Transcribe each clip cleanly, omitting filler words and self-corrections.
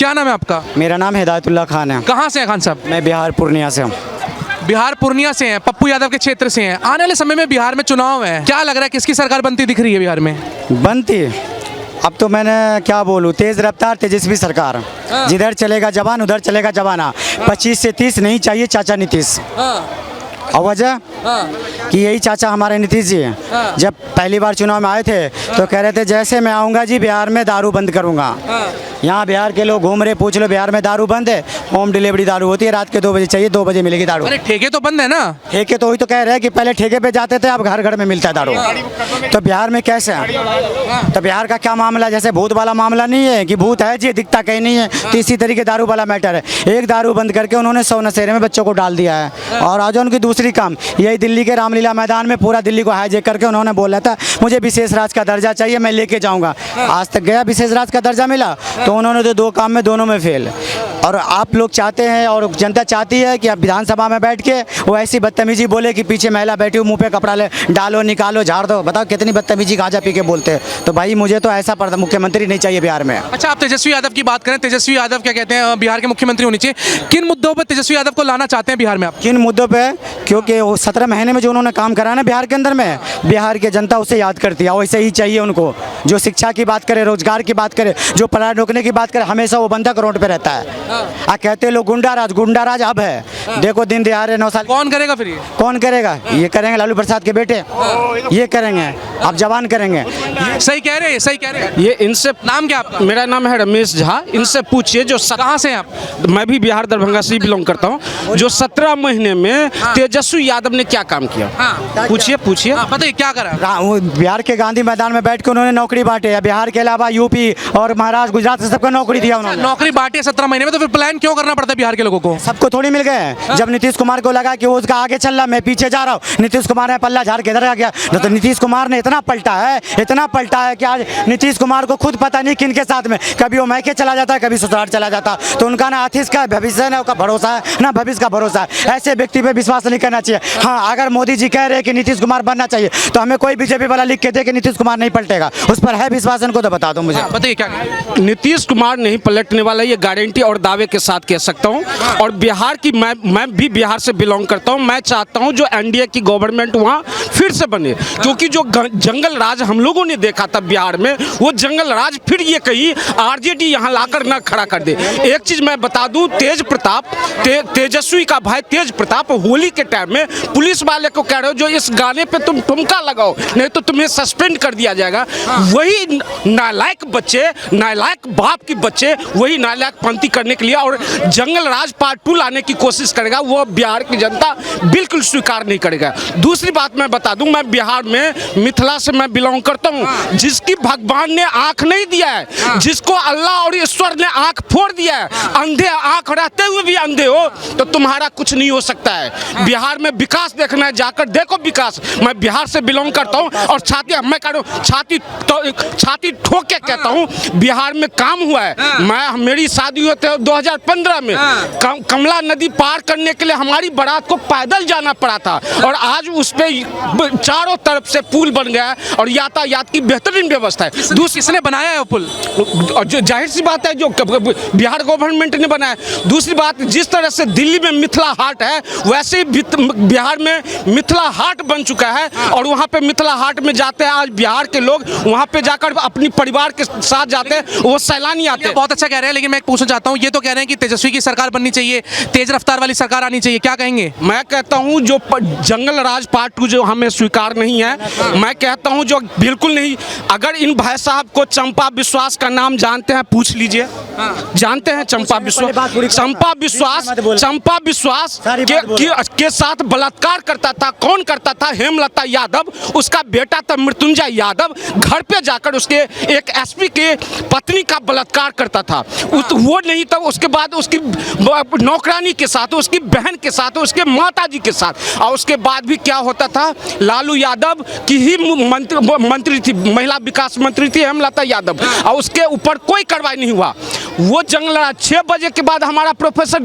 क्या नाम है आपका? मेरा नाम हिदायतुल्लाह खान है। कहाँ से हैं खान साहब? मैं बिहार पूर्णिया से हूँ। बिहार पूर्णिया से हैं, पप्पू यादव के क्षेत्र से हैं। आने वाले समय में बिहार में चुनाव है, क्या लग रहा है किसकी सरकार बनती दिख रही है बिहार में? बनती अब तो मैंने क्या बोलूँ, तेज़ रफ्तार तेजस्वी सरकार। जिधर चलेगा जवान उधर चलेगा जवाना। 25 से 30 नहीं चाहिए चाचा नीतीश। और वजह कि यही चाचा हमारे नीतीश जी हैं। जब पहली बार चुनाव में आए थे तो कह रहे थे जैसे मैं आऊँगा जी बिहार में दारू बंद करूँगा। यहाँ बिहार के लोग घूम रहे, पूछ लो बिहार में दारू बंद है। होम डिलीवरी दारू होती है, रात के 2 बजे चाहिए, 2 बजे मिलेगी दारू। अरे ठेके तो बंद है ना? ठेके तो वही तो कह रहे हैं कि पहले ठेके पे जाते थे, अब घर घर में मिलता है दारू। तो बिहार में कैसे है? तो बिहार का क्या मामला, जैसे भूत वाला मामला नहीं है कि भूत है जी दिखता कहीं नहीं है, तो इसी तरीके दारू वाला मैटर है। एक दारू बंद करके उन्होंने 100 नशेरे में बच्चों को डाल दिया है। और आज उनकी दूसरी काम यही दिल्ली के रामलीला मैदान में पूरा दिल्ली को हाईजेक करके उन्होंने बोला था मुझे विशेष राज्य का दर्जा चाहिए, मैं लेके जाऊँगा। आज तक गया, विशेष राज्य का दर्जा मिला, तो उन्होंने तो 2 काम में दोनों में फेल। और आप लोग चाहते हैं और जनता चाहती है कि अब विधानसभा में बैठ के वो ऐसी बदतमीजी बोले कि पीछे महिला बैठी हो, मुंह पे कपड़ा ले डालो, निकालो, झाड़ दो। बताओ कितनी बदतमीजी गांजा पी के बोलते हैं। तो भाई मुझे तो ऐसा मुख्यमंत्री नहीं चाहिए बिहार में। अच्छा, आप तेजस्वी यादव की बात करें, तेजस्वी यादव क्या कहते हैं बिहार के मुख्यमंत्री होनी चाहिए? किन मुद्दों पर तेजस्वी यादव को लाना चाहते हैं बिहार में आप? किन मुद्दों पे? क्योंकि वो 17 महीने में जो उन्होंने काम करा ना बिहार के अंदर में, बिहार की जनता उसे याद करती है। वैसे ही चाहिए उनको। जो शिक्षा की बात करे, रोजगार की बात करे, जो पढ़ाई रोकने की बात करे, हमेशा वो बंधक रोड पे रहता है। कहते लोग गुंडा राज अब है। देखो दिन दिहाड़े 9 साल कौन करेगा फिर? ये कौन करेगा? ये करेंगे लालू प्रसाद के बेटे, ये करेंगे। अब जवान करेंगे। सही कह रहे हैं, सही कह रहे हैं। ये इनसे नाम क्या आपका? मेरा नाम है रमेश झा। इनसे पूछिए जो कहाँ से हैं आप? मैं भी बिहार दरभंगा से बिलोंग करता हूँ। जो 17 महीने में तेजस्वी यादव ने क्या काम किया, पूछिए पूछिए। बताइए क्या करा? बिहार के गांधी मैदान में बैठ के उन्होंने नौकरी बांटे। बिहार के अलावा यूपी और महाराष्ट्र, गुजरात से सबको नौकरी दिया उन्होंने। नौकरी बांटी 17 महीने में, तो फिर प्लान क्यों करना पड़ता है बिहार के लोगों को? सबको थोड़ी मिल गए। जब नीतीश कुमार को लगा कि वो उसका आगे चल रहा, मैं पीछे जा रहा हूँ, नीतीश कुमार ने पल्ला झाड़ के इधर आ गया। तो नीतीश कुमार ने इतना पलटा है कि आज नीतीश कुमार को खुद पता नहीं किन के साथ में, कभी वो मैके चला जाता है, कभी ससुराल चला जाता। तो उनका ना आतिश का भविष्य ना का भरोसा है, ना भविष्य का भरोसा है। ऐसे व्यक्ति पे विश्वास नहीं करना चाहिए। हाँ, अगर मोदी जी कह रहे हैं कि नीतीश कुमार बनना चाहिए, तो हमें कोई बीजेपी वाला लिख के दे कि नीतीश कुमार नहीं पलटेगा, उस पर है विश्वास इनको, तो बता दो मुझे। बताइए क्या? नीतीश कुमार नहीं पलटने वाला, ये गारंटी और दावे के साथ कह सकता हूँ। और बिहार की मैं भी बिहार से बिलोंग करता हूँ। मैं चाहता हूँ जो एनडीए की गवर्नमेंट वहाँ फिर से बने, क्योंकि जो जंगल राज हम लोगों ने देखा था बिहार में, वो जंगल राज फिर ये कहीं आरजेडी यहाँ लाकर ना खड़ा कर दे। एक चीज मैं बता दूं, तेजस्वी का भाई तेज प्रताप होली के टाइम में पुलिस वाले को कह रहे हो जो इस गाने पे तुम ठुमका लगाओ, नहीं तो तुम्हें सस्पेंड कर दिया जाएगा। वही नालायक बच्चे, नालायक बाप के बच्चे वही नालायक पंथी करने के लिए और जंगल राज पार्ट 2 लाने की कोशिश करेगा, वो बिहार की जनता बिल्कुल स्वीकार नहीं करेगा। दूसरी बात मैं बता दूं, मैं बिहार में मिथिला से मैं बिलोंग करता हूं। जिसकी भगवान ने आंख नहीं दिया है, जिसको अल्लाह और ईश्वर ने आंख फोड़ दिया है, अंधे आंख रहते हुए भी अंधे हो, तो तुम्हारा कुछ नहीं हो सकता है। बिहार में विकास देखना है, जाकर देखो विकास। मैं बिहार से बिलोंग करता हूं और मैं कह रहा हूं छाती ठोक के कहता हूं बिहार में काम हुआ है। मेरी शादी हुई थी 2015 में। कमला नदी पार करने के लिए हमारी बारात को पैदल जाना पड़ा था, और आज उस पे चारों तरफ से पुल बन गया है और यातायात की बेहतरीन व्यवस्था है। किसने बनाया है वो पुल? जो जाहिर सी बात है जो बिहार गवर्नमेंट ने बनाया। दूसरी बात, जिस तरह से दिल्ली में मिथिला हाट है, वैसे ही बिहार में मिथिला हाट बन चुका है, और वहाँ पे मिथिला हाट में जाते हैं आज बिहार के लोग, वहाँ पे जाकर अपनी परिवार के साथ जाते हैं, वो सैलानी आते हैं। बहुत अच्छा कह रहे हैं, लेकिन मैं पूछना चाहता हूँ, ये तो कह रहे हैं कि तेजस्वी की सरकार बननी चाहिए, तेज रफ्तार वाली सरकार आनी चाहिए, क्या कहेंगे? मैं कहता हूँ जो जंगल राज पार्ट 2 जो हमें स्वीकार नहीं है, मैं कहता हूँ जो बिल्कुल नहीं। अगर इन भाई साहब को चंपा विश्वास का नाम जानते हैं, पूछ लीजिए। जानते हैं चंपा विश्वास के साथ बलात्कार करता था, कौन करता था? हेमलता यादव, उसका बेटा था मृत्युंजय यादव, घर पे जाकर उसके एक एसपी के पत्नी का बलात्कार करता था। वो नहीं तो उसके बाद उसकी नौकरानी के साथ, उसकी बहन के साथ, उसके माता जी के साथ, और उसके बाद भी क्या होता था, लालू यादव की ही मंत्री थी, महिला विकास मंत्री थी हेमलता यादव, और उसके ऊपर कोई कार्रवाई नहीं हुआ। वो जंगलराज 6 बजे के बाद हमारा प्रोफेसर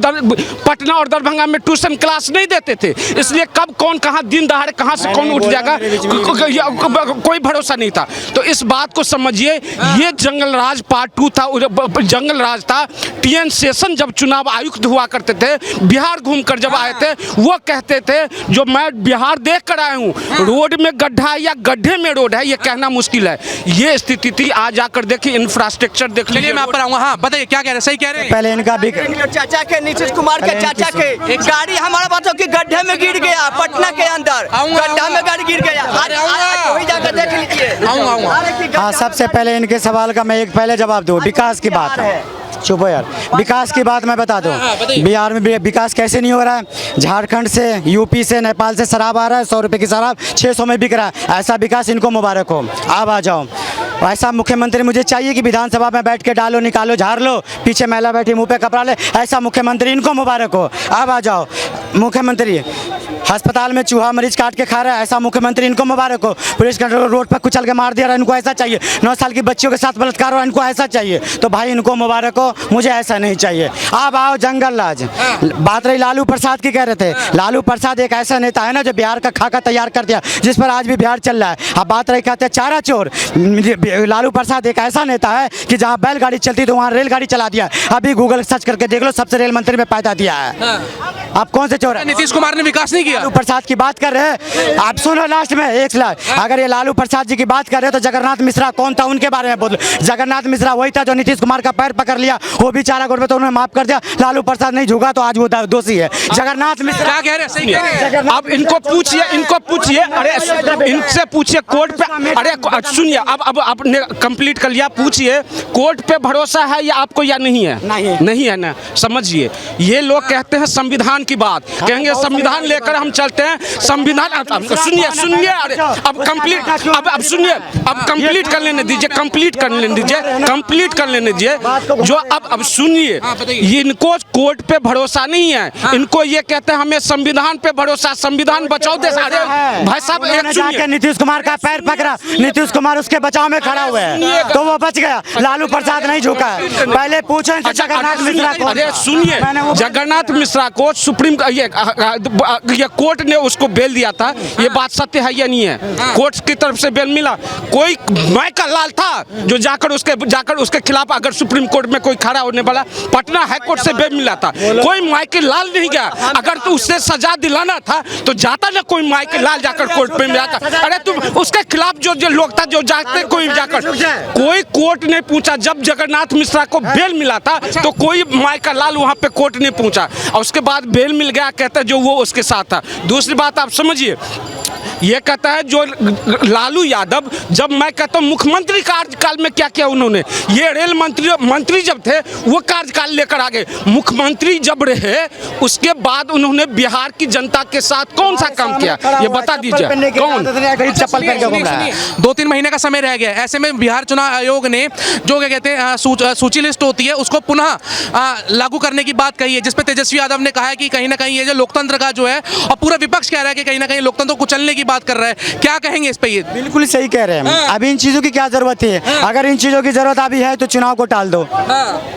पटना और दरभंगा में ट्यूशन क्लास नहीं देते थे, इसलिए कब कौन कहाँ दिन दहाड़े कहाँ से कौन उठ जाएगा कोई भरोसा नहीं था। तो इस बात को समझिए, ये जंगलराज पार्ट 2 था, जंगलराज था। टीएन शेषन जब चुनाव आयुक्त हुआ करते थे, बिहार घूमकर जब आए थे, वो कहते थे जो मैं बिहार देख कर आया हूँ, रोड में गड्ढा है या गड्ढे में रोड है ये कहना मुश्किल है। ये स्थिति थी। आज जाकर देखिए इंफ्रास्ट्रक्चर देख लीजिए। मैं आप पर आऊंगा। हाँ बताइए क्या कह रहे हैं, सही कह रहे हैं। पहले इनका भी चाचा के नीतीश कुमार के चाचा के गाड़ी हमारा बातों की गड्ढे में गिर गया, पटना के अंदर गड्ढा में गाड़ी गिर गया। वही जाकर देख लीजिए। हाँ, सबसे पहले इनके सवाल का मैं एक पहले जवाब दूँ। विकास की बात है, चुप हो यार। विकास की बात मैं बता दूं, बिहार में विकास कैसे नहीं हो रहा है। झारखंड से, यूपी से, नेपाल से शराब आ रहा है, 100 रुपये की शराब 600 में बिक रहा है। ऐसा विकास इनको मुबारक हो। आप आ जाओ। ऐसा मुख्यमंत्री मुझे चाहिए कि विधानसभा में बैठ के डालो, निकालो, झाड़ लो, पीछे महिला बैठी मुंह पे कपड़ा ले, ऐसा मुख्यमंत्री इनको मुबारक हो। अब आ जाओ। मुख्यमंत्री अस्पताल में चूहा मरीज काट के खा रहा है, ऐसा मुख्यमंत्री इनको मुबारक हो। पुलिस कंट्रोल रोड पर कुचल के मार दिया रहा, इनको ऐसा चाहिए। 9 साल की बच्चियों के साथ बलात्कार हो, इनको ऐसा चाहिए। तो भाई इनको मुबारक हो, मुझे ऐसा नहीं चाहिए। अब आओ जंगलराज। बात रही लालू प्रसाद की, कह रहे थे लालू प्रसाद एक ऐसा नेता है ना जो बिहार का खाका तैयार कर दिया, जिस पर आज भी बिहार चल रहा है। अब बात रही कहते हैं चारा चोर। लालू प्रसाद एक ऐसा नेता है कि जहाँ बैलगाड़ी चलती तो वहाँ रेलगाड़ी चला दिया। अभी गूगल सर्च करके देख लो, सबसे रेल मंत्री में पैदा दिया है। आप कौन से चोर है? नीतीश कुमार ने विकास नहीं किया। लालू प्रसाद की बात कर रहे हैं आप, सुनो लास्ट में एक स्लाइड। अगर ये लालू प्रसाद जी की बात कर रहे हैं तो जगन्नाथ मिश्रा कौन था उनके बारे में बोलो। जगन्नाथ मिश्रा वही था जो नीतीश कुमार का पैर पकड़ लिया, वो भी चारा गोड़ में तो उन्होंने माफ कर दिया। लालू प्रसाद नहीं झुका तो आज वो दोषी है। जगन्नाथ मिश्रा क्या कह रहे हैं, सही कह रहे हैं। अब इनको पूछिए, अरे इनसे पूछिए कोर्ट पे। अरे सुनिए, अब आपने कंप्लीट कर लिया, पूछिए कोर्ट पे भरोसा है या आपको या नहीं है? नहीं है ना। समझिए, ये लोग कहते हैं संविधान की बात, कहेंगे संविधान लेकर हम चलते हैं। संविधान सुनिए अरे अब कंप्लीट, अब सुनिए, अब कंप्लीट कर लेने दीजिए, कंप्लीट कर लेने दीजिए। जो अब सुनिए, इनको कोर्ट पे भरोसा नहीं है, इनको ये कहते हैं हमें संविधान पे भरोसा, संविधान बचाओ देश। अरे भाई साहब एक सुनिए, नीतीश कुमार का पैर पकड़ा, नीतीश कुमार उसके बचाव में खड़ा हुआ है तो वो बच गया। लालू प्रसाद नहीं झुका है। पहले पूछे जगन्नाथ मिश्रा को। अरे सुनिए, जगन्नाथ मिश्रा को सुप्रीम ये कोर्ट ने उसको बेल दिया था, ये बात सत्य है या नहीं है? कोर्ट की तरफ से बेल मिला। कोई माइकल लाल था जो जाकर उसके खिलाफ अगर सुप्रीम कोर्ट में कोई खड़ा होने वाला, पटना हाई कोर्ट से बेल मिला था। कोई माइकल लाल नहीं गया। अगर तो उससे सजा दिलाना था तो जाता ना कोई माइकल लाल जाकर कोर्ट में जाता। अरे तुम उसके खिलाफ जो लोग था जो जाते, कोई जाकर कोई कोर्ट ने पूछा। जब जगन्नाथ मिश्रा को बेल मिला था तो कोई माइकल लाल वहां पे कोर्ट ने पूछा, और उसके बाद बेल मिल गया, कहता जो वो उसके साथ था। दूसरी बात आप समझिए, ये कहता है जो लालू यादव, जब मैं कहता हूँ मुख्यमंत्री कार्यकाल में क्या किया उन्होंने, ये रेल मंत्री जब थे वो कार्यकाल लेकर आ गए। मुख्यमंत्री जब रहे उसके बाद उन्होंने बिहार की जनता के साथ कौन सा काम किया, ये बता दीजिए कौन? चप्पल पहन के घूम रहा है। 2-3 महीने का समय रह गया। ऐसे में बिहार चुनाव आयोग ने जो क्या कहते हैं सूची लिस्ट होती है उसको पुनः लागू करने की बात कही है, जिसपे तेजस्वी यादव ने कहा है कि कहीं ना कहीं ये जो लोकतंत्र का जो है, और पूरा विपक्ष कह रहा है कि कहीं ना कहीं लोकतंत्र को कुचलने की बात कर रहा है। क्या कहेंगे इस पे? ये बिल्कुल सही कह रहे हैं। अभी इन चीजों की क्या जरूरत है? अगर इन चीजों की जरूरत अभी है तो चुनाव को टाल दो।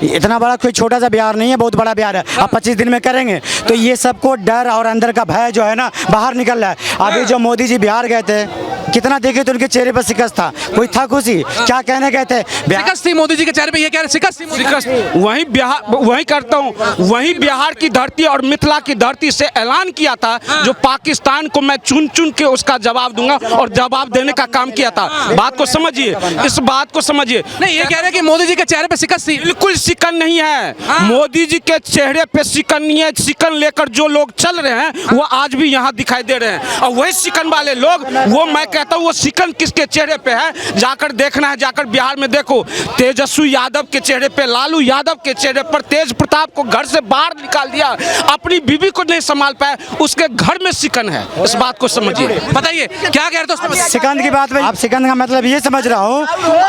इतना बड़ा कोई छोटा सा बिहार नहीं है, बहुत बड़ा बिहार है। अब 25 दिन में करेंगे तो ये सबको डर और अंदर का भय जो है ना बाहर निकल रहा है। अभी जो मोदी जी बिहार गए थे, कितना देखे तो उनके चेहरे पर शिकस्त था, कोई था खुशी? क्या कहने गए थे? शिकस्त थी मोदी जी के चेहरे पे, ये कह रहे शिकस्त थी। वही बिहार, वही करता हूँ, वही बिहार की धरती और मिथिला की धरती से ऐलान किया था जो पाकिस्तान को मैं चुन के उसका जवाब दूंगा, और जवाब देने का काम किया था। बात को समझिए, इस बात को समझिए। नहीं, ये कह रहे हैं कि मोदी जी के चेहरे पे शिकस्त थी। बिल्कुल शिकन नहीं है। मोदी जी के चेहरे पे शिकन नहीं है। शिकन लेकर जो लोग चल रहे हैं वो आज भी यहाँ दिखाई दे रहे हैं, और वही शिकन वाले लोग, वो मैं कह कहता हूँ वो शिकन किसके चेहरे पे है, जाकर देखना है, जाकर बिहार में देखो। तेजस्वी यादव के चेहरे पे, लालू यादव के चेहरे पर तेज प्रताप को घर से बाहर निकाल दिया, अपनी बीवी को नहीं संभाल पाया, उसके घर में शिकन है। इस बात को समझिए। बताइए क्या कह रहे थे? सिकंद की बात में, आप सिकंद का मतलब ये समझ रहा हूँ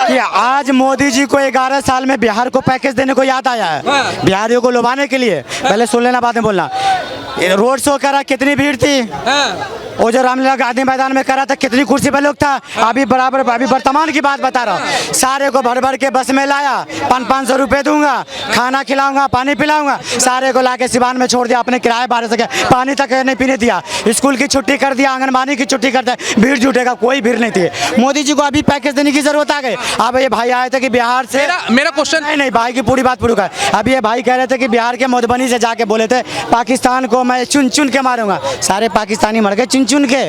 कि आज मोदी जी को 11 साल में बिहार को पैकेज देने को याद आया है, बिहारियों को लुभाने के लिए। पहले सुन लेना, बाद में बोलना। रोड शो करा, कितनी भीड़ थी। वो जो रामलीला गांधी मैदान में करा था, कितनी कुर्सी पे लोग था। अभी बराबर, अभी वर्तमान की बात बता रहा हूँ। सारे को भर भर के बस में लाया, 500 रुपए दूंगा, खाना खिलाऊंगा, पानी पिलाऊंगा, सारे को लाके सिवान में छोड़ दिया। अपने किराए 12 से पानी तक नहीं पीने दिया, स्कूल की छुट्टी कर दिया, आंगनबाड़ी की छुट्टी कर दिया। भीड़ जुटेगा, कोई भीड़ नहीं थी। मोदी जी को अभी पैकेज देने की जरूरत आ गई। अब ये भाई आए थे कि बिहार से, मेरा क्वेश्चन नहीं भाई की पूरी बात पूरी कर। अभी ये भाई कह रहे थे कि बिहार के मधुबनी से जाके बोले थे पाकिस्तान को मैं चुन चुन के मारूंगा। सारे पाकिस्तानी मर गए चुन चुन के।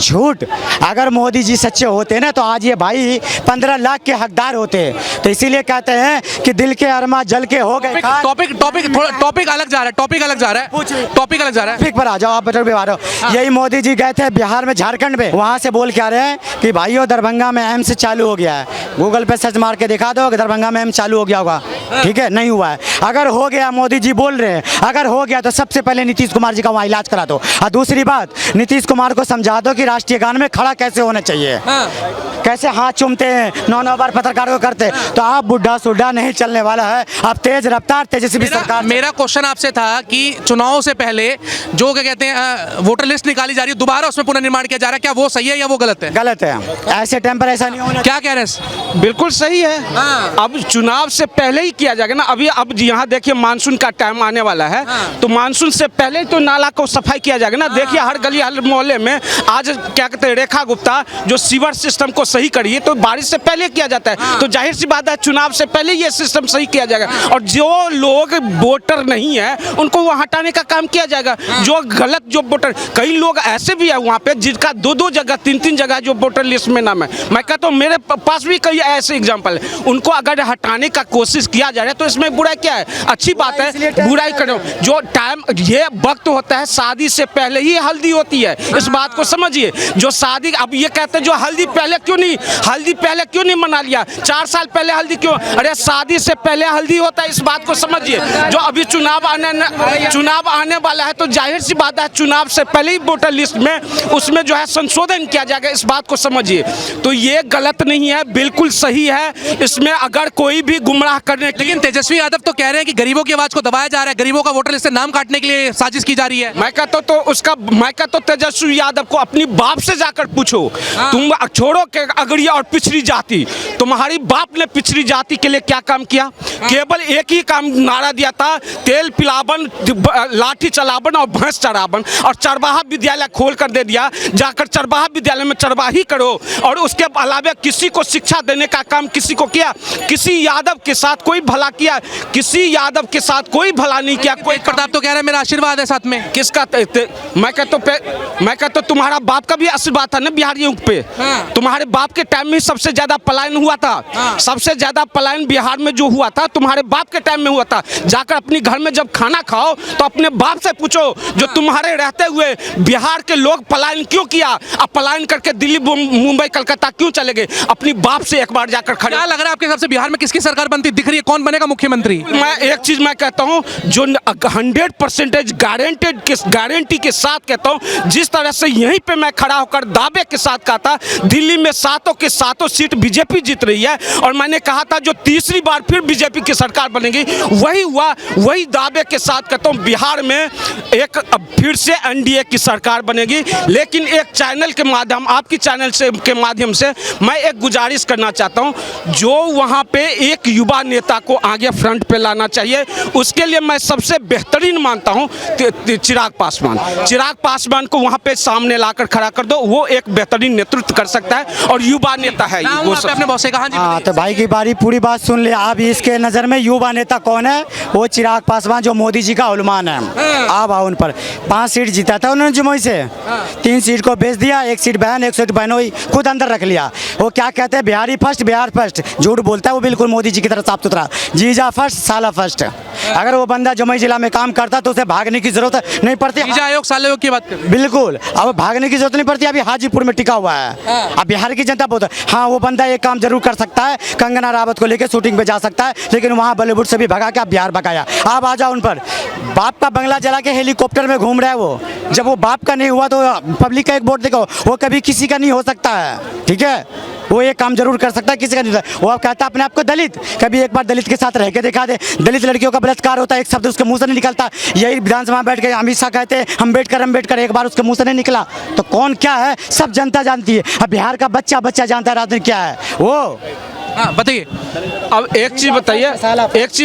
झूठ। अगर मोदी जी सच्चे होते ना तो आज ये भाई 15 लाख के हकदार होते। तो इसीलिए कहते हैं कि दिल के अरमा जल के हो गए। टॉपिक अलग जा रहा है, टॉपिक अलग जा रहा है। टॉपिक पर आ जाओ, आप बेटर व्यवहार हो। यही मोदी जी गए थे बिहार में, झारखंड में, वहाँ से बोल के आ रहे हैं कि भाइयों दरभंगा में एम्स चालू हो गया है। गूगल पे सर्च मार के दिखा दो कि दरभंगा में एम्स चालू हो गया होगा। ठीक है, नहीं हुआ है। अगर हो गया, मोदी जी बोल रहे हैं, अगर हो गया तो सबसे पहले नीतीश कुमार जी का वहाँ इलाज करा दो। और दूसरी बात, नीतीश कुमार को समझा दो कि राष्ट्रीय गान में खड़ा कैसे होना चाहिए। कैसे हाथ चूमते हैं, 9 बार पत्रकारों को करते। तो आप बुढ़ा सुड्ढा नहीं चलने वाला है। आप तेज रफ्तार तेजस्वी सरकार। मेरा क्वेश्चन आपसे था कि चुनाव से पहले जो क्या कहते हैं वोटर लिस्ट निकाली जा रही है, दोबारा उसमें पुनर्निर्माण किया जा रहा है, क्या वो सही है या वो गलत है? गलत है, ऐसे टाइम पर ऐसा नहीं होना। क्या कह रहे हैं? बिल्कुल सही है। अब चुनाव से पहले ही किया जाएगा ना। अभी अब यहाँ देखिए मानसून का टाइम आने वाला है, तो मानसून से पहले तो नाला को सफाई किया जाएगा ना। देखिए हर गली हर मोहल्ले में आज क्या कहते हैं, रेखा गुप्ता जो सीवर सिस्टम को सही करी है, तो बारिश से पहले किया जाता है। तो जाहिर सी बात है चुनाव से पहले ये सिस्टम सही किया जाएगा। और जो लोग वोटर नहीं है उनको वो हटाने का काम किया जाएगा। जो गलत जो वोटर, कई लोग ऐसे भी है वहाँ पे जिनका 2-2 जगह 3-3 जगह जो वोटर लिस्ट में नाम है। मैं कहता हूँ मेरे पास भी कई ऐसे एग्जाम्पल है। उनको अगर हटाने का कोशिश किया जा रहा है तो इसमें बुराई क्या है? अच्छी बात है, बुराई करो। जो टाइम ये वक्त होता है, शादी से पहले ही हल्दी होती है, इस बात को समझिए। जो शादी, अब ये कहते हैं जो हल्दी पहले क्यों नहीं मना लिया, 4 साल पहले हल्दी क्यों? अरे शादी से पहले हल्दी होता है, इस बात को समझिए। जो अभी चुनाव आने वाला है तो जाहिर सी बात है चुनाव से पहले ही वोटर लिस्ट में उसमें जो है संशोधन किया जाएगा, इस बात को समझिए। तो ये गलत नहीं है, बिल्कुल सही है। इसमें अगर कोई भी गुमराह करने, लेकिन तेजस्वी यादव तो कह रहे हैं कि गरीबों की आवाज को दबाया जा रहा है, गरीबों का वोटर लिस्ट से नाम काटने के लिए साजिश की जा रही है। मैं कहता हूँ तेजस्वी यादव को अपनी बाप से जाकर पूछो। तुम छोड़ो के अगड़िया और पिछड़ी जाति, तुम्हारी बाप ने पिछड़ी जाति के लिए क्या काम किया? केवल एक ही काम नारा दिया था, तेल पिलावन, लाठी चलावन और भैंस चरावन, और चरवाहा विद्यालय खोल कर दे दिया। जाकर चरवाहा विद्यालय में चरवाही करो। और उसके अलावा किसी को शिक्षा देने का काम किसी को किया? किसी यादव के साथ कोई भला किया? किसी यादव के साथ कोई भला नहीं किया। कोई प्रताप तो कह रहा है मेरा आशीर्वाद है साथ में। किसका? मैं कहता तुम्हारा बाप का भी आशीर्वाद था ना बिहार युग पे। तुम्हारे बाप के टाइम में सबसे ज्यादा पलायन हुआ था। सबसे ज्यादा पलायन बिहार में जो हुआ था तुम्हारे बाप के टाइम में हुआ था। जाकर अपनी घर में जब खाना खाओ तो अपने बाप से पूछो जो तुम्हारे रहते हुए बिहार के लोग पलायन क्यों किया, अब पलायन करके दिल्ली मुंबई कलकत्ता क्यों चले गए? अपनी बाप से एक बार जाकर खड़े। क्या लग रहा है आपके हिसाब से बिहार में किसकी सरकार बनती दिख रही है? कौन बनेगा मुख्यमंत्री? मैं एक चीज मैं कहता हूँ जो 100% गारंटी के साथ कहता हूँ, जिस तरह से यहीं पे मैं खड़ा होकर दावे के साथ कहा था दिल्ली में 7 के 7 सीट बीजेपी जीत रही है, और मैंने कहा था जो तीसरी बार फिर बीजेपी की सरकार बनेगी, वही हुआ। वही दावे के साथ कहता हूँ बिहार में एक फिर से एनडीए की सरकार बनेगी। लेकिन एक चैनल के माध्यम, आपकी चैनल से के माध्यम से मैं एक गुजारिश करना चाहता हूँ, जो वहाँ पे एक युवा नेता को आगे फ्रंट पे लाना चाहिए। उसके लिए मैं सबसे बेहतरीन मानता हूँ चिराग पासवान को वहाँ पे सामने लाकर खड़ा कर दो। वो एक बेहतरीन नेतृत्व कर सकता है और युवा नेता है वो। अपने बॉस से कहा जी। हाँ, तो भाई की बारी पूरी बात सुन ले। आप इसके नज़र में युवा नेता कौन है? वो चिराग पासवान जो मोदी जी का उलमान है। आप आओ उन पर 5 सीट जीता था उन्होंने जमुई से, 3 सीट को बेच दिया, 1 सीट बहन 1 सीट बहनोई खुद अंदर रख लिया। वो क्या कहते हैं बिहारी फर्स्ट, बिहार फर्स्ट, झूठ बोलता है वो बिल्कुल मोदी जी की तरह साफ सुथरा। जीजा फर्स्ट, साला फर्स्ट। अगर वो बंदा जमुई जिला में काम करता तो उसे भागने की जरूरत नहीं पड़ती। जीजा आयोग साले आयोग की बात कर। बिल्कुल बिल्कुल, अब भागने की जरूरत नहीं पड़ती, अभी हाजीपुर में टिका हुआ है। अब बिहार की जनता बहुत, हाँ वो बंदा एक काम जरूर कर सकता है, कंगना रावत को लेकर शूटिंग पे जा सकता है, लेकिन वहाँ बॉलीवुड से भी भगा के अब बिहार भगाया। आप आ जाओ उन पर, बाप का बंगला जला के हेलीकॉप्टर में घूम रहा है वो, जब वो बाप का नहीं हुआ तो पब्लिक का एक वोट देखो, वो कभी किसी का नहीं हो सकता है, ठीक है। वो एक काम जरूर कर सकता है, किसी का नहीं। वो कहता है अपने आप को दलित, कभी एक बार दलित के साथ रह के दिखा दे। दलित लड़कियों का बलात्कार होता है, एक शब्द उसके मुंह से नहीं निकलता। यही विधानसभा में बैठ के अमित शाह कहते हैं अम्बेडकर, एक बार उसके मुंह से नहीं निकला। तो कौन क्या है सब जनता जानती है। अब बिहार का बच्चा जानता है राजनीति क्या है वो। हाँ बताइए। अब एक चीज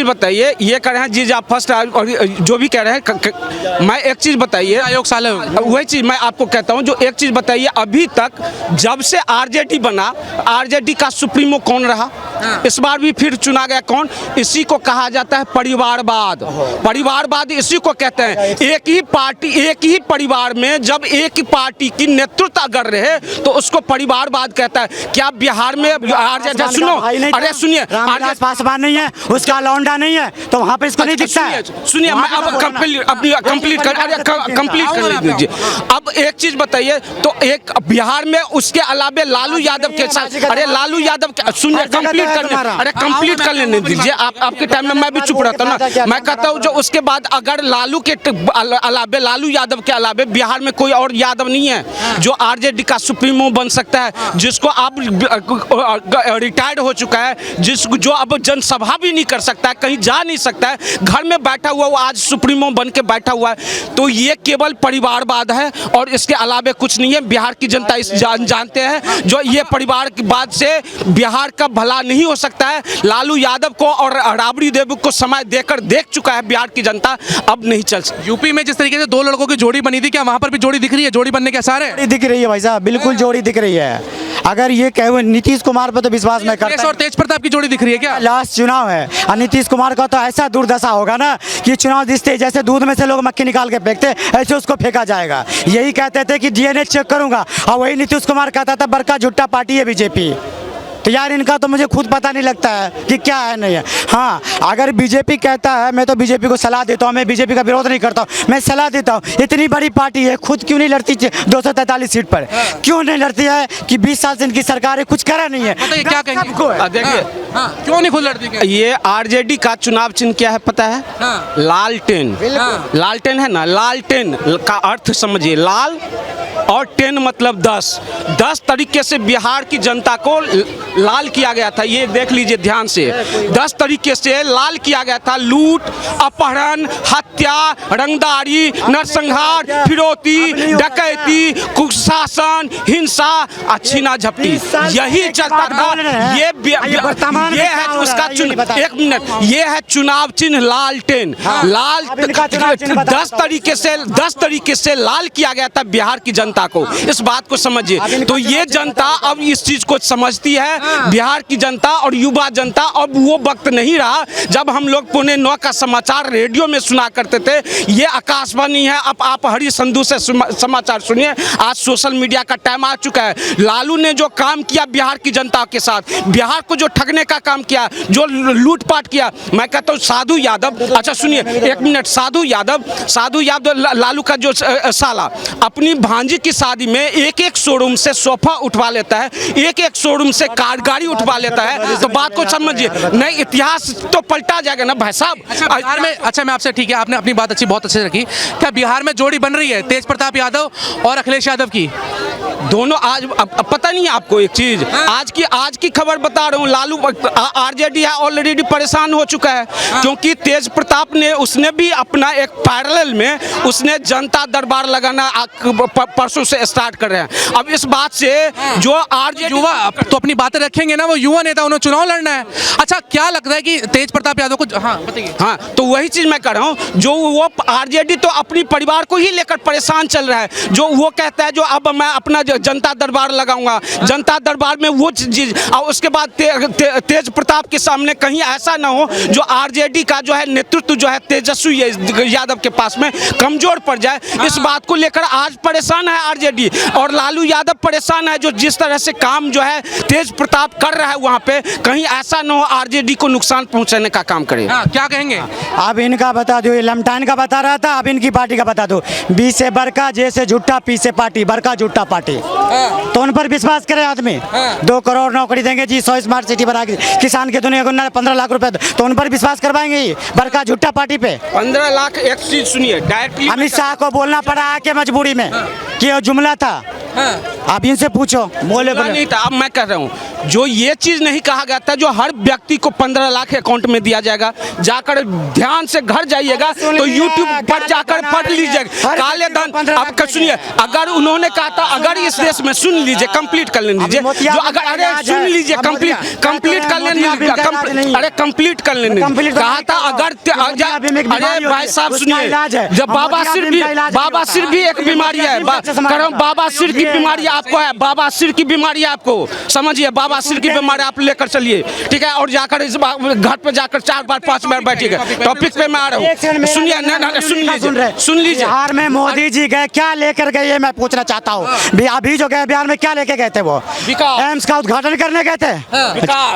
बताइए, ये कह रहे हैं जी आप फर्स्ट, और जो भी कह रहे हैं मैं एक चीज बताइए, आयोग साल वही चीज मैं आपको कहता हूं, जो एक चीज बताइए, अभी तक जब से आरजेडी बना, आरजेडी का सुप्रीमो कौन रहा? इस बार भी फिर चुना गया कौन? इसी को कहा जाता है परिवारवाद। परिवारवाद इसी को कहते हैं। एक ही पार्टी, एक ही परिवार में जब एक ही पार्टी की नेतृत्व अगर रहे तो उसको परिवारवाद कहता है। क्या बिहार में आरजेडी, सुनो, अरे सुनिए, रामविलास पासवान नहीं है, उसका लौंडा नहीं है, तो वहाँ पे इसको नहीं दिखता है। सुनिए, मैं अब कंप्लीट कर लीजिए। अब एक चीज बताइए, तो एक बिहार में उसके अलावे लालू यादव के साथ, अरे लालू यादव, सुनिए कंप्लीट कर लेने दीजिए। आपके टाइम में मैं भी चुप रहता हूँ ना। मैं कहता हूँ जो उसके बाद अगर लालू के अलावे, लालू यादव के अलावे बिहार में कोई और यादव नहीं है जो आरजेडी का सुप्रीमो बन सकता है, जिसको आप रिटायर्ड हो चुका है, जो अब जनसभा भी नहीं कर सकता है, कहीं जा नहीं सकता है, घर में बैठा हुआ वो आज सुप्रीमो बन के बैठा हुआ है। तो ये केवल परिवारवाद है और इसके अलावे कुछ नहीं है। बिहार की जनता इस जानते हैं, जो ये परिवारवाद से बिहार का भला नहीं हो सकता है। लालू यादव को और राबड़ी देवी को समय देकर देख चुका है बिहार की जनता, अब नहीं चल सकता। यूपी में जिस तरीके से दो लड़कों की जोड़ी बनी थी, क्या वहां पर भी जोड़ी दिख रही है? जोड़ी बनने के आसार है? दिख रही है भाई साहब, बिल्कुल जोड़ी दिख रही है। अगर ये कहे नीतीश कुमार पर तो विश्वास मैं करता हूं। और तेज प्रताप की जोड़ी दिख रही है क्या? लास्ट चुनाव है और नीतीश कुमार का तो ऐसा दुर्दशा होगा ना कि चुनाव जिसते जैसे दूध में से लोग मक्खी निकाल के फेंकते, ऐसे उसको फेंका जाएगा। यही कहते थे कि डीएनए चेक करूंगा, और वही नीतीश कुमार कहता था बड़का झुट्टा पार्टी है बीजेपी। तो यार इनका तो मुझे खुद पता नहीं लगता है कि क्या है नहीं है। हाँ, अगर बीजेपी कहता है, मैं तो बीजेपी को सलाह देता हूँ, मैं बीजेपी का विरोध नहीं करता हूँ, मैं सलाह देता हूँ। इतनी बड़ी पार्टी है, खुद क्यों नहीं लड़ती 243 सीट पर? क्यों नहीं लड़ती है कि 20 साल से इनकी सरकार है, कुछ करा नहीं है। क्या कहेंगे? देखिए, क्यों नहीं खुद लड़ती? ये आरजेडी का चुनाव चिन्ह क्या है पता है? लालटेन। लालटेन है ना, लालटेन का अर्थ समझिए, लाल और टेन मतलब 10 तरीके से बिहार की जनता को लाल किया गया था। ये देख लीजिए ध्यान से, 10 तरीके से लाल किया गया था। लूट, अपहरण, हत्या, रंगदारी, नरसंहार, फिरौती, डकैती, कुशासन, हिंसा, छीना झपटी, यही चलता था। ये है उसका चुनाव, एक मिनट, ये है चुनाव चिन्ह लालटेन। लाल 10 तरीके से लाल किया गया था बिहार की जनता को। इस बात को समझिए। तो ये जनता अब इस चीज को समझती है, बिहार की जनता और युवा जनता। अब वो वक्त नहीं रहा जब हम लोग 9:15 का समाचार रेडियो में सुना करते थे। ये आकाशवाणी है, अब आप हरी संधू से समाचार सुनिए। आज सोशल मीडिया का टाइम आ चुका है। लालू ने जो काम किया बिहार की जनता के साथ, बिहार को जो ठगने का काम किया, जो लूटपाट किया, मैं कहता हूँ साधु यादव, अच्छा सुनिए एक मिनट, साधु यादव लालू का जो साला अपनी भांजी की शादी में एक शोरूम से सोफा उठवा लेता है, एक शोरूम से कार गाड़ी उठवा लेता है। तो बात को समझिए, नहीं इतिहास तो पलटा जाएगा ना भाई साहब। बिहार में, अच्छा मैं आपसे, ठीक है आपने अपनी बात बहुत अच्छे से रखी, क्या बिहार में जोड़ी बन रही है तेज प्रताप यादव और अखिलेश यादव की? दोनों आज पता नहीं है आपको एक चीज, आज की खबर बता रहा हूँ। लालू आरजेडी है ऑलरेडी परेशान हो चुका है, क्योंकि तेज प्रताप ने, उसने भी अपना एक पैरेलल में उसने जनता दरबार लगाना परसों से स्टार्ट कर रहे हैं। अब इस बात से जो आरजेडी, युवा तो अपनी बातें रखेंगे ना, वो युवा नेता, उन्हें चुनाव लड़ना है। अच्छा क्या लगता है कि तेज प्रताप यादव को, हाँ बताइए। हाँ, तो वही चीज मैं कह रहा हूँ, जो वो आरजेडी तो अपनी परिवार को ही लेकर परेशान चल रहा है। जो वो कहता है जो अब मैं अपना जनता दरबार लगाऊंगा, जनता दरबार में वो चीज, और उसके बाद तेज प्रताप के सामने कहीं ऐसा ना हो जो आरजेडी का जो है नेतृत्व जो है तेजस्वी यादव के पास में कमजोर पड़ जाए। इस बात को लेकर आज परेशान है आरजेडी, और लालू यादव परेशान है जो जिस तरह से काम जो है तेज प्रताप कर रहा है वहाँ पे, कहीं ऐसा न हो आरजेडी को नुकसान पहुँचाने का काम करे। क्या कहेंगे? अब इनका बता दो, ये लमटान का बता रहा था, अब इनकी पार्टी का बता दो। बी से बरका, जे से झुट्टा, पी से पार्टी, बरका झुट्टा पार्टी। तो उन पर विश्वास करे आदमी। 2 करोड़ नौकरी देंगे जी, 100 स्मार्ट सिटी बना के किसान के दुनिया को 15 लाख रुपए, तो उन पर विश्वास करवाएंगे ये बरका झुट्टा पार्टी पे। 15 लाख एक चीज सुनिए डायरेक्टली, अमित शाह को बोलना पड़ा है कि मजबूरी में कि ये जुमला था। आप इनसे पूछो, बोले नहीं था। अब मैं कह रहा हूँ जो ये चीज नहीं कहा गया था जो हर व्यक्ति को 15 लाख अकाउंट में दिया जाएगा, जाकर ध्यान से घर जाइएगा तो यूट्यूब पर जाकर पढ़ लीजिएगा काले धन। अब सुनिए, अगर उन्होंने कहा था, अगर इस देश में सुन लीजिए, कंप्लीट कर लेने दीजिए, जो अगर अरे सुन लीजिए, कंप्लीट कर लेने, अरे कंप्लीट कर लेने कहा था। अगर अरे भाई साहब सुनिए, जब बाबा सिर भी एक बीमारी है, बाबा सिर की बीमारी आपको है, बाबा सिर की बीमारी आपको समझिए, बाबा सिर की बीमारी आप लेकर चलिए, ठीक है। और जाकर इस घर पे जाकर 4 बार 5 बार बैठिएगा। टॉपिक पे मैं आ रहा हूँ, सुनिए, सुन लीजिए। बिहार में मोदी जी गए, क्या लेकर गए ये मैं पूछना चाहता हूँ। अभी जो गए बिहार में क्या लेके गए थे? वो एम्स का उद्घाटन करने गए थे,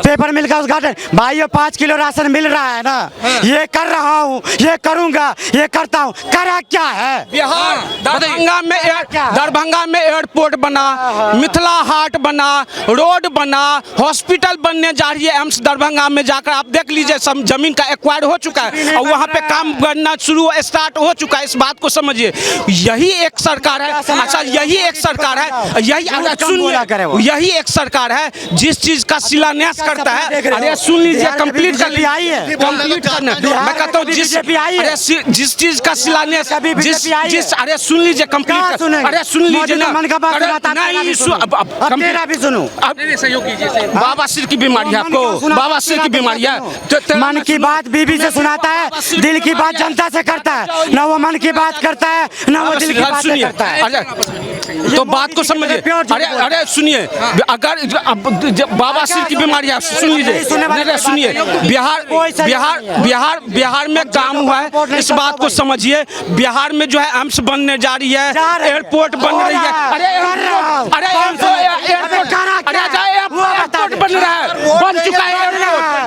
पेपर मिल का उद्घाटन। भाई 5 किलो राशन मिल रहा है ना, ये कर रहा हूँ, ये करूँगा, ये करता हूँ, करा क्या है? बिहार दरभंगा में एयरपोर्ट बना, मिथिला हाट बना, रोड बना, हॉस्पिटल बनने जा रही है एम्स दरभंगा में। जाकर आप देख लीजिए, सब जमीन का एक्वायर हो चुका है और वहाँ पे काम करना शुरू स्टार्ट हो चुका है। इस बात को समझिए, यही एक सरकार है। अच्छा, यही एक सरकार है, यही एक सरकार है जिस चीज का शिलान्यास करता है। अरे सुन लीजिए, कंप्लीट कर लीजिए, कंप्लीट करना। मैं कहता हूँ जिस चीज का शिलान्यास, अरे सुन लीजिए, कंप्लीट, अरे सुन लीजिए ना, सहयोग कीजिए। बाबा सिर की बीमारी है आपको, बाबा सिर की बीमारी है। मन की बात बीबी से सुनाता है, दिल की बात जनता से करता है। ना वो मन की बात करता है, ना वो दिल की बात करता है। तो बात को समझिए। अरे सुनिए, अगर बाबा सिर की बीमारी है, सुन लीजिए, सुनिए। बिहार में काम हुआ है, इस बात को समझिए। बिहार में जो है एम्स बनने जा रही है, एयरपोर्ट बन रही है। अरे एयरपोर्ट बन रहा है, बन चुका है,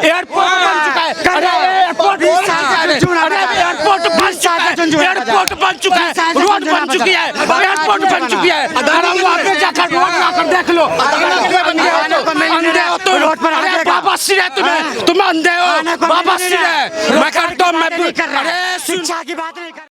एयरपोर्ट बन चुका है। अरे एयरपोर्ट बन चुका है, एयरपोर्ट बन चुका है, रोड बन चुकी है, एयरपोर्ट बन चुकी है। वहाँ पे जाकर रोड लाकर देख लो। अंधे हो तो रोड पर, बाबा सिर है तुम्हें, तुम अंधे हो, बाबा सिर है। मैं करता हूँ, मैं शिक्षा की बात नहीं कर